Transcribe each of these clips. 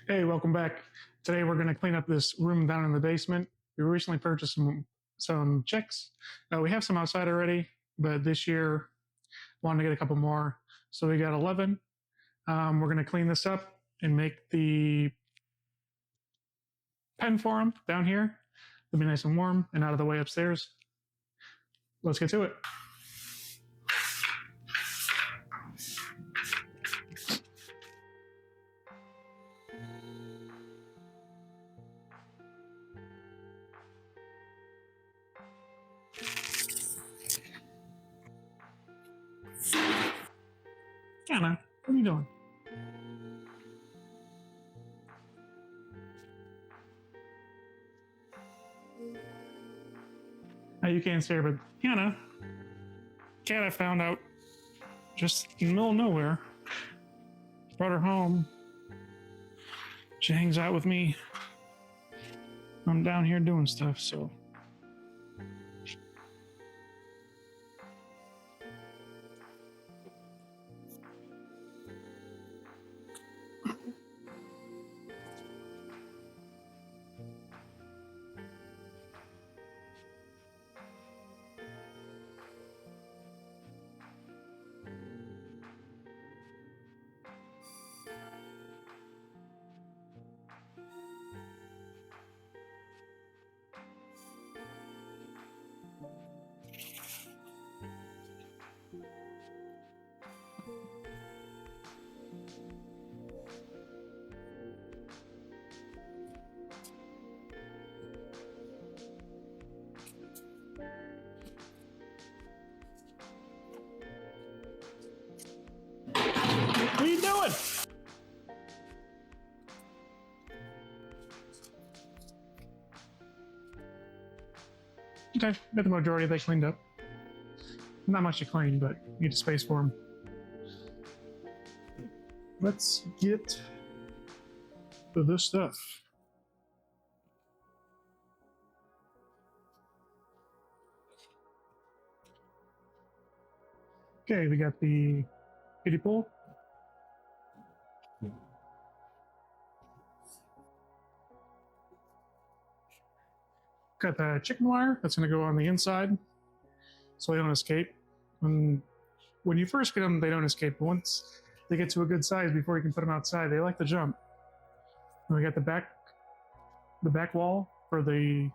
Hey, welcome back. Today we're going to clean up this room down in the basement. We recently purchased some chicks. We have some outside already, but this year wanted to get a couple more. So we got 11. We're going to clean this up and make the pen for them down here. It'll be nice and warm and out of the way upstairs. Let's get to it. Anna, what are you doing? You can't see her, but Hannah, cat I found out just in the middle of nowhere. Brought her home. She hangs out with me. I'm down here doing stuff, so. What are you doing? Okay, got the majority of they cleaned up. Not much to clean, but need a space for them. Let's get to this stuff. Okay, we got the kiddie pool. Got the chicken wire that's going to go on the inside so they don't escape. When you first get them, they don't escape. But once they get to a good size, before you can put them outside, they like to jump. And we got the back wall for the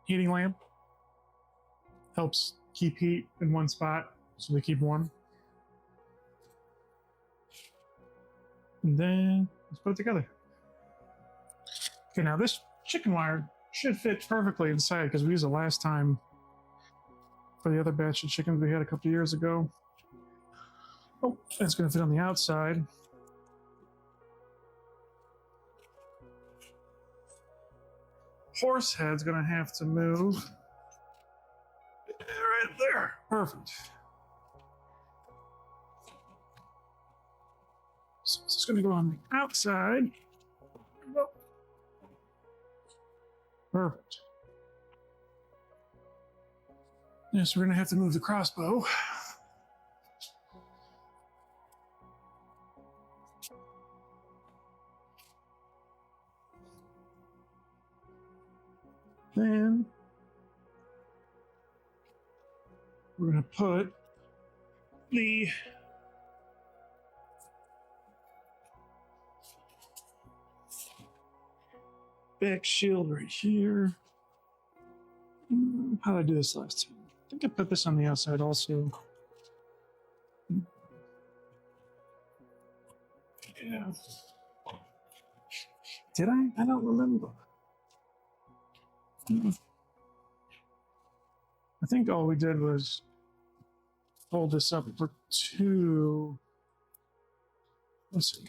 heating lamp. Helps keep heat in one spot so they keep warm. And then let's put it together. Okay, now this chicken wire should fit perfectly inside because we used it last time for the other batch of chickens we had a couple years ago. Oh, it's going to fit on the outside. Horse head's going to have to move right there. Perfect. So it's going to go on the outside. Perfect. Yes, we're going to have to move the crossbow. Then we're going to put the back shield right here. How did I do this last time? I think I put this on the outside also. Yeah. Did I? I don't remember. I think all we did was hold this up for two. Let's see.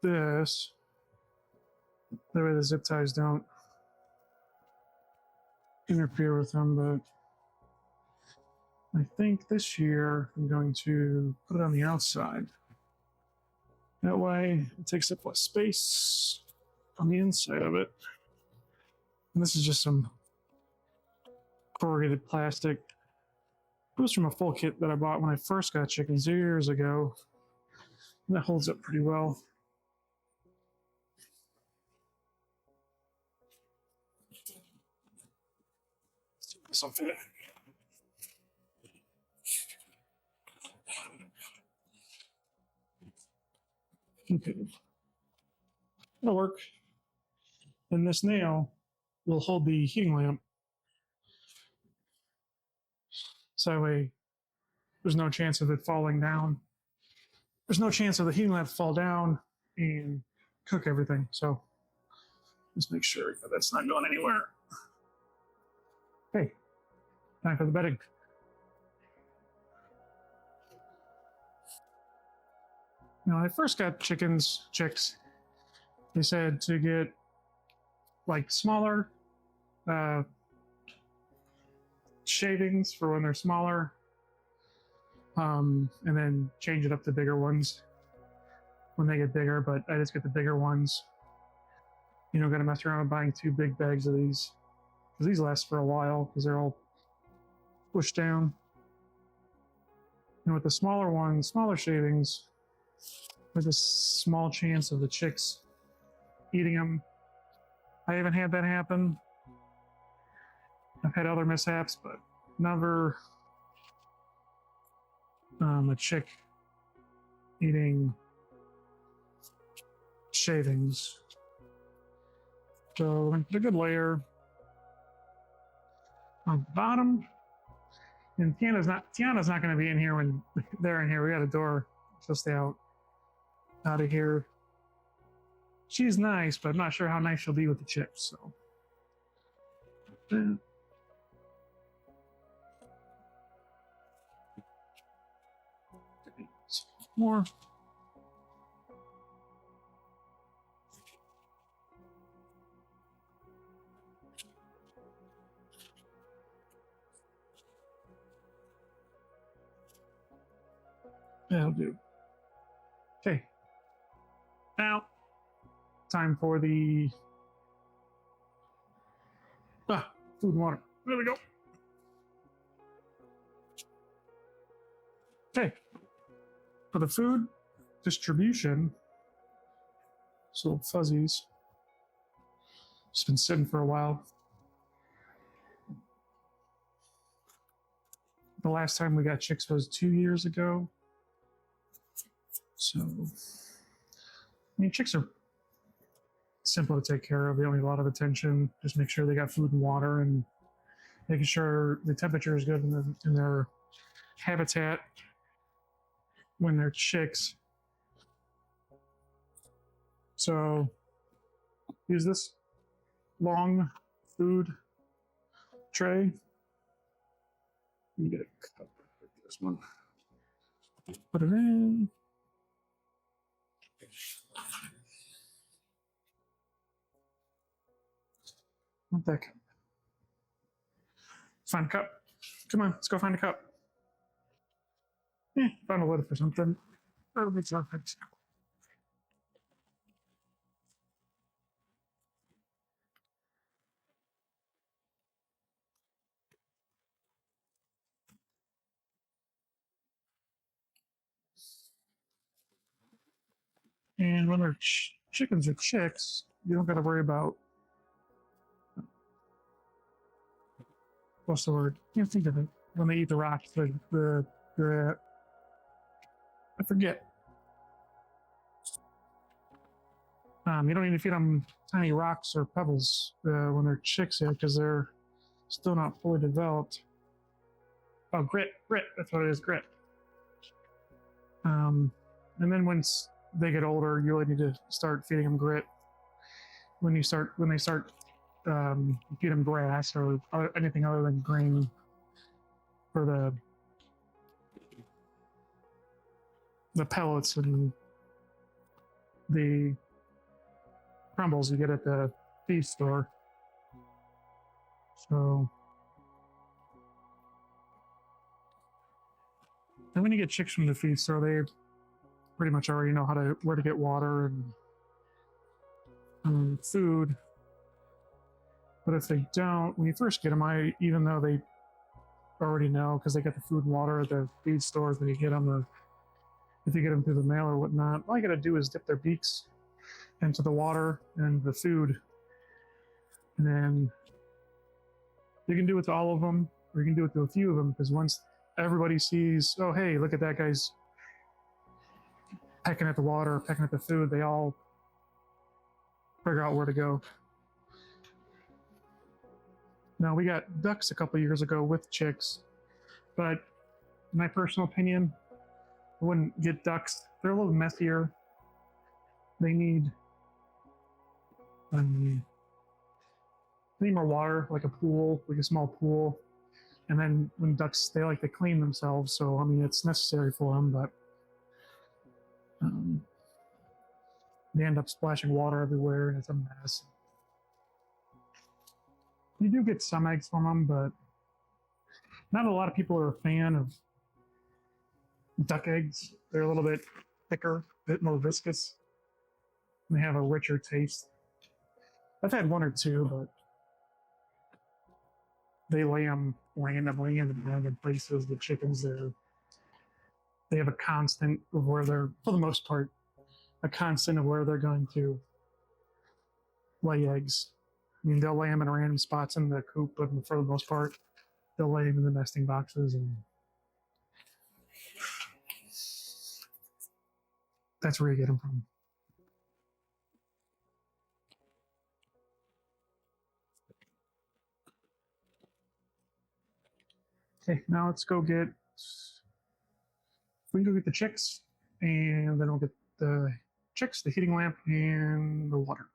This. That way the zip ties don't interfere with them, but I think this year I'm going to put it on the outside. That way it takes up less space on the inside of it. And this is just some corrugated plastic. It was from a full kit that I bought when I first got chickens years ago. And that holds up pretty well. This will fit. Okay. That'll work. And this nail will hold the heating lamp. So that way there's no chance of it falling down. There's no chance of the heating lamp fall down and cook everything. So just make sure that that's not going anywhere. Okay, time for the bedding. Now, when I first got chicks, they said to get like smaller shavings for when they're smaller, and then change it up to bigger ones when they get bigger. But I just get the bigger ones. You know, got to mess around with buying 2 big bags of these, because these last for a while because they're all pushed down. And with the smaller ones, smaller shavings, there's a small chance of the chicks eating them. I haven't had that happen. I've had other mishaps, but never a chick eating shavings. So put a good layer on the bottom. And Tiana's not going to be in here when they're in here. We got a door to stay out of here. She's nice, but I'm not sure how nice she'll be with the chicks. So. More. That'll do. Okay. Now, time for the food and water. There we go. Okay. For the food distribution, these little fuzzies, it's been sitting for a while. The last time we got chicks was 2 years ago. So, I mean, chicks are simple to take care of. They don't need a lot of attention. Just make sure they got food and water, and making sure the temperature is good in their habitat when they're chicks. So, use this long food tray. Let me get a cup like this one. Put it in. Not that cup. Find a cup. Come on, let's go find a cup. Found a lid for something. That'll be perfect. And when they're chickens or chicks, you don't got to worry about what's the word? Can't think of it. When they eat the rocks, the I forget. You don't need to feed them tiny rocks or pebbles when they're chicks yet, because they're still not fully developed. Oh, grit. That's what it is, grit. And then once they get older, you really need to start feeding them grit. When they start, feed them grass or anything other than grain for the pellets and the crumbles you get at the feed store. So, and when you get chicks from the feed store, they pretty much already know where to get water and food. But if they don't, when you first get them, even though they already know because they get the food and water at the feed stores when you get them, if you get them through the mail or whatnot, all you got to do is dip their beaks into the water and the food, and then you can do it to all of them. or you can do it to a few of them, because once everybody sees, oh hey, look at that guy's pecking at the water, pecking at the food, they all figure out where to go. Now, we got ducks a couple years ago with chicks, but in my personal opinion, I wouldn't get ducks. They're a little messier. They need more water, like a pool, like a small pool. And then when ducks, they like to clean themselves, so I mean it's necessary for them, but they end up splashing water everywhere, and it's a mess. You do get some eggs from them, but not a lot of people are a fan of duck eggs. They're a little bit thicker, a bit more viscous. They have a richer taste. I've had one or two, but they lay them randomly in random places. The chickens, they have a constant of where they're, for the most part, a constant of where they're going to lay eggs. I mean, they'll lay them in random spots in the coop, but for the most part, they'll lay them in the nesting boxes, and that's where you get them from. Okay, now let's go get. We can go get the chicks, and then we'll get the chicks, the heating lamp, and the water.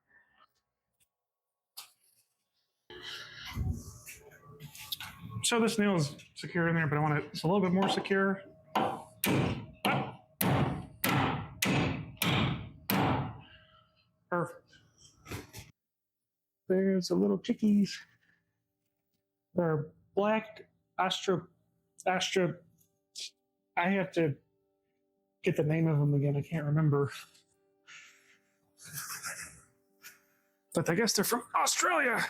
So this nail is secure in there, but I want it's a little bit more secure. Perfect. There's the little chickies. They're black Astra. I have to get the name of them again. I can't remember. But I guess they're from Australia.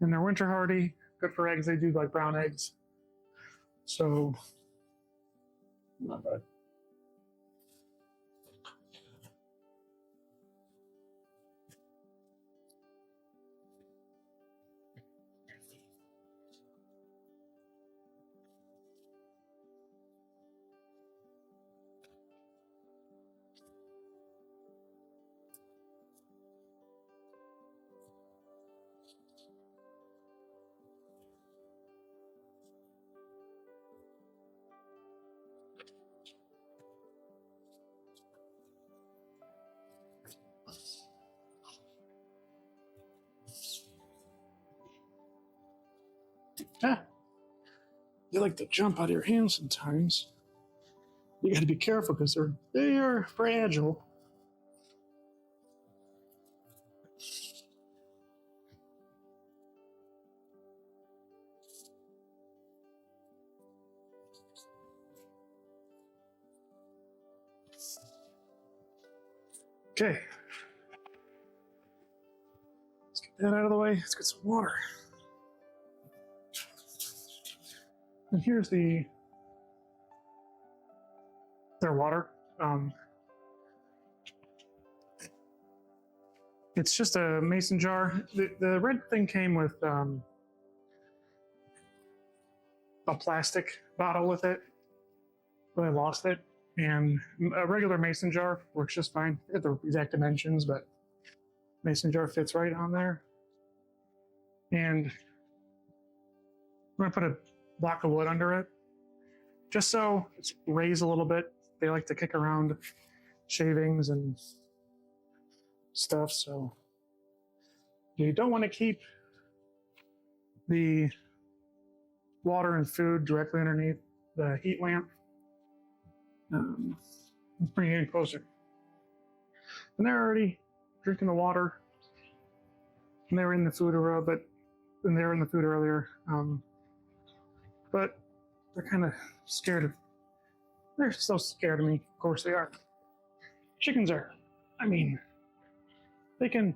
And they're winter hardy, good for eggs. They do like brown eggs. So, not bad. Ah, they like to jump out of your hands sometimes. You got to be careful because they're fragile. Okay, let's get that out of the way. Let's get some water. And here's their water. It's just a mason jar. The red thing came with a plastic bottle with it, but I lost it. And a regular mason jar works just fine. At the exact dimensions, but mason jar fits right on there. And I'm gonna put a block of wood under it, just so it's raised a little bit. They like to kick around shavings and stuff, so you don't want to keep the water and food directly underneath the heat lamp. Let's bring it in closer. And they're already drinking the water, and they were in the food earlier. But they're kind of scared of. They're so scared of me. Of course they are. Chickens are. I mean, they can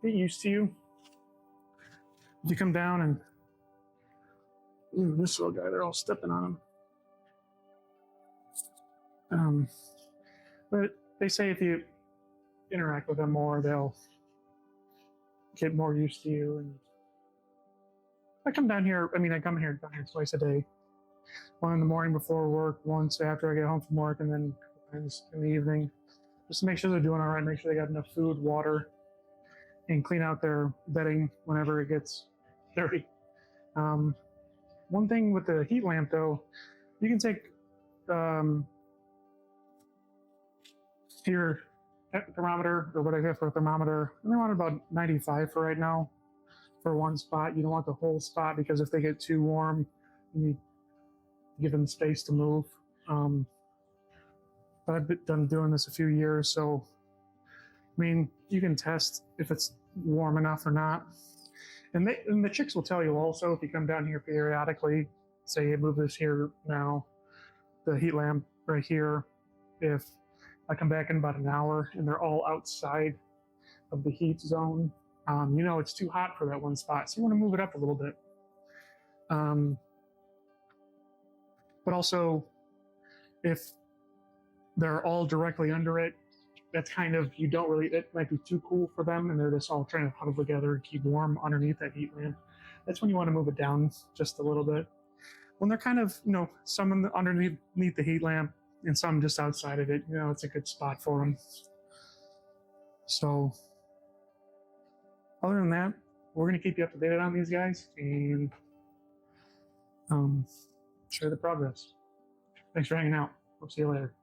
get used to you. If you come down and this little guy, they're all stepping on him. But they say if you interact with them more, they'll get more used to you. And I come down here. I mean, I come here down here twice a day. One in the morning before work, once after I get home from work, and then times in the evening, just to make sure they're doing all right. Make sure they got enough food, water, and clean out their bedding whenever it gets dirty. Um, One thing with the heat lamp, though, you can take um, your thermometer or what I get for a thermometer, and they want about 95 for right now for one spot. You don't want the whole spot because if they get too warm, you need to give them space to move. But I've been done doing this a few years, so I mean, you can test if it's warm enough or not. And the chicks will tell you also if you come down here periodically, say, hey, move this here now, the heat lamp right here. If I come back in about an hour and they're all outside of the heat zone, you know it's too hot for that one spot, so you want to move it up a little bit. But also, if they're all directly under it, that's kind of, you don't really, it might be too cool for them and they're just all trying to huddle together and keep warm underneath that heat lamp. That's when you want to move it down just a little bit. When they're kind of, some underneath the heat lamp and some just outside of it, it's a good spot for them. So other than that, we're going to keep you up to date on these guys and share the progress. Thanks for hanging out. We'll see you later.